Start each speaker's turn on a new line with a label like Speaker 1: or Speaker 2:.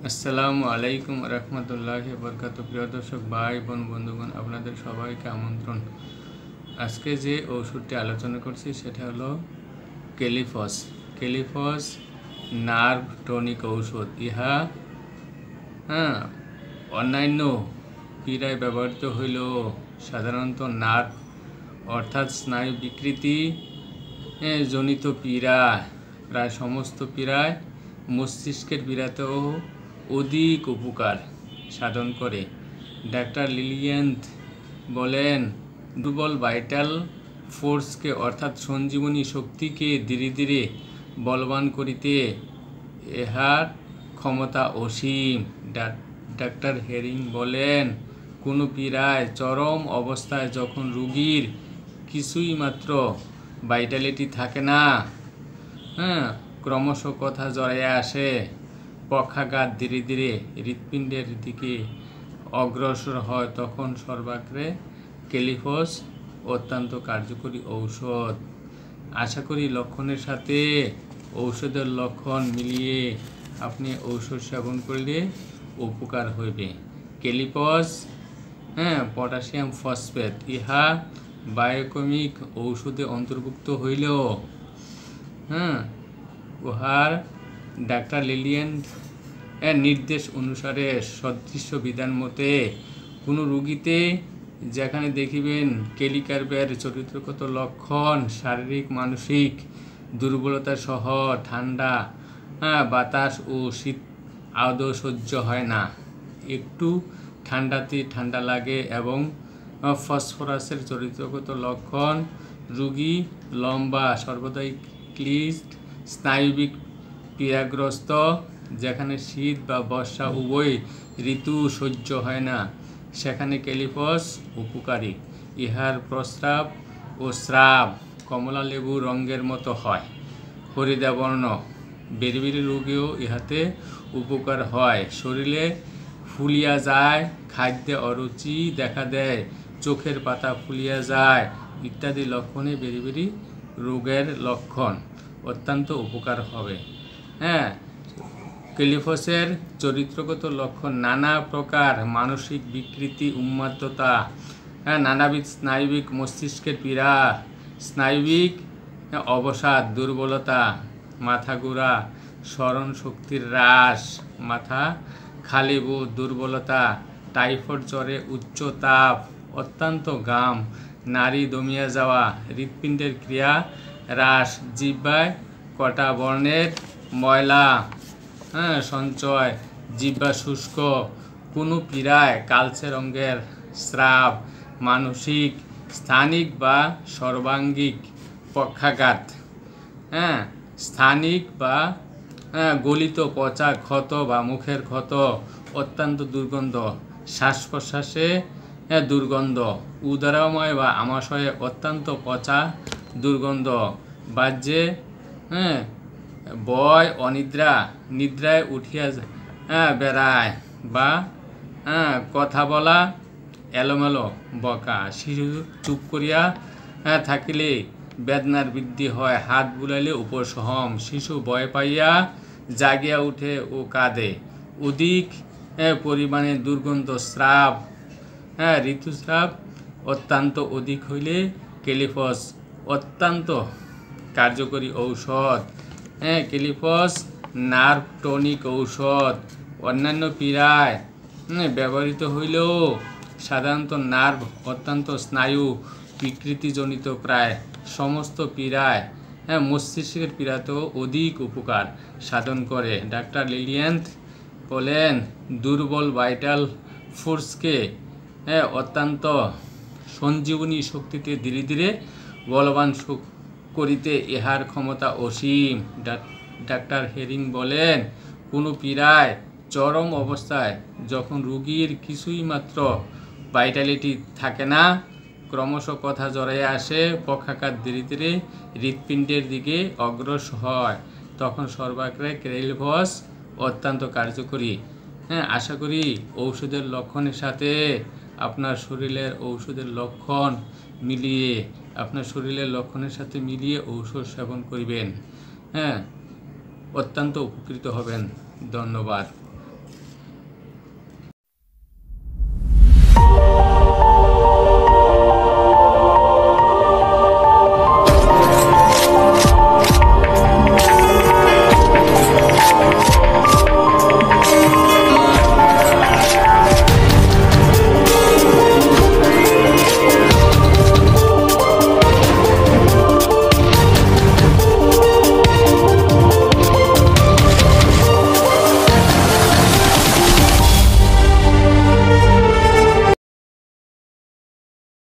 Speaker 1: আসসালামু আলাইকুম রহমতুল্লাহি বরকাতুহু। প্রিয় দর্শক ভাই বোন বন্ধুগণ, আপনাদের সবাইকে আমন্ত্রণ। আজকে যে ওষুধটি আলোচনা করছি সেটা হলো কেলিফস। কেলিফস নার্ভ টনিক ঔষধ। ইহা অন্যান্য পীড়ায় ব্যবহৃত হইল সাধারণত নার্ভ অর্থাৎ স্নায়ু বিকৃতি জনিত পীড়া, প্রায় সমস্ত পীড়ায়, মস্তিষ্কের পীড়াতেও অধিক উপকার সাধন করে। ডাক্তার লিলিয়েন্থ বলেন, দুর্বল ভাইটাল ফোর্সকে অর্থাৎ সঞ্জীবনী শক্তিকে ধীরে ধীরে বলবান করিতে ইহার ক্ষমতা অসীম। ডাক্তার হেরিং বলেন, কোনো পীড়ায় চরম অবস্থায় যখন রোগীর কিছুই মাত্র ভাইটালিটি থাকে না, ক্রমশ কথা জড়াইয়া আসে, পক্ষাঘাত ধীরে ধীরে হৃৎপিণ্ডের দিকে অগ্রসর হয়, তখন সর্বাগ্রে কেলিফস অত্যন্ত কার্যকরী ঔষধ। আশা করি লক্ষণের সাথে ঔষধের লক্ষণ মিলিয়ে আপনি ঔষধ সেবন করলে উপকার হইবে। কেলিফস পটাশিয়াম ফসফেট, ইহা বায়োকেমিক ঔষধে অন্তর্ভুক্ত হইলেও উহার ডাক্তার লিলিয়েন্থ এর নির্দেশ অনুসারে সদৃশ্য বিধান মতে কোনো রোগীতে যেখানে দেখিবেন কেলিকার্পের চরিত্রগত লক্ষণ শারীরিক মানসিক দুর্বলতা সহ ঠান্ডা বাতাস ও শীত আদৌ সহ্য হয় না, একটু ঠান্ডাতে ঠান্ডা লাগে এবং ফসফরাসের চরিত্রগত লক্ষণ, রোগী লম্বা সর্বদাই ক্লিষ্ট স্নায়ুবিক পীড়াগ্রস্ত, যেখানে শীত বা বর্ষা উভয় ঋতু সহ্য হয় না, সেখানে কেলিফস উপকারী। ইহার প্রস্রাব ও স্রাব কমলা লেবু রঙের মতো হয়, হরিদা বর্ণ। বেরিবেরি রোগেও ইহাতে উপকার হয়। শরীরে ফুলিয়া যায়, খাদ্যে অরুচি দেখা দেয়, চোখের পাতা ফুলিয়া যায় ইত্যাদি লক্ষণে বেরিবেরি রোগের লক্ষণ অত্যন্ত উপকার হবে। কেলিফসের চরিত্রগত লক্ষণ নানা প্রকার মানসিক বিকৃতি, উন্মাদতা, নানাবিধ স্নায়ুবিক মস্তিষ্কের পীড়া, স্নায়ুবিক অবসাদ, দুর্বলতা, মাথা ঘোরা, স্মরণ শক্তির হ্রাস, মাথা খালি বোধ, দুর্বলতা, টাইফয়েড জ্বরে উচ্চ তাপ, অত্যন্ত ঘাম, নাড়ি দমিয়া যাওয়া, হৃৎপিণ্ডের ক্রিয়া হ্রাস, জিহ্বায় কটা বর্ণের ময়লা সঞ্চয়, জিহ্বা শুষ্ক, কোনো পীড়ায় কালচে রঙের স্রাব, মানসিক স্থানিক বা সর্বাঙ্গিক পক্ষাঘাত, স্থানিক বা গলিত পচা ক্ষত বা মুখের ক্ষত, অত্যন্ত দুর্গন্ধ, শ্বাস প্রশ্বাসে দুর্গন্ধ, উদরময় বা আমাশয়ে অত্যন্ত পচা দুর্গন্ধ, বাহ্যে ভয় অনিদ্রা, নিদ্রায় উঠিয়া বেড়ায় বা কথা বলা এলোমেলো বকা, শিশু চুপ করিয়া থাকিলে বেদনার বৃদ্ধি হয়, হাত বুলাইলে উপশম, শিশু ভয় পাইয়া জাগিয়া উঠে ও কাঁদে, অধিক পরিমাণে দুর্গন্ধ, স্রাব, ঋতুস্রাব অত্যন্ত অধিক হইলে কেলিফস অত্যন্ত কার্যকরী ঔষধ। কেলিফস নার্ভ টনিক ঔষধ অন্যান্য পীড়ায় ব্যবহৃত হইলেও সাধারণত নার্ভ অত্যন্ত স্নায়ু বিকৃতিজনিত প্রায় সমস্ত পীড়ায়, মস্তিষ্কের পীড়াতেও অধিক উপকার সাধন করে। ডাক্তার লিলিয়েন্থ বলেন, দুর্বল ভাইটাল ফোর্সকে অত্যন্ত সঞ্জীবনী শক্তিতে ধীরে ধীরে বলবান করিতে ইহার ক্ষমতা অসীম। ডাক্তার হেরিং বলেন, কোনো পীড়ায় চরম অবস্থায় যখন রোগীর কিছুই মাত্র ভাইটালিটি থাকে না, ক্রমশ কথা জড়াইয়া আসে, পক্ষাঘাত ধীরে ধীরে হৃৎপিণ্ডের দিকে অগ্রসর হয়, তখন সর্বাগ্রে কেলিফস অত্যন্ত কার্যকরী। আশা করি ঔষধের লক্ষণের সাথে আপনার শরীরের ঔষধের লক্ষণ মিলিয়ে ঔষধ সেবন করিবেন, অত্যন্ত উপকৃত হবেন। ধন্যবাদ।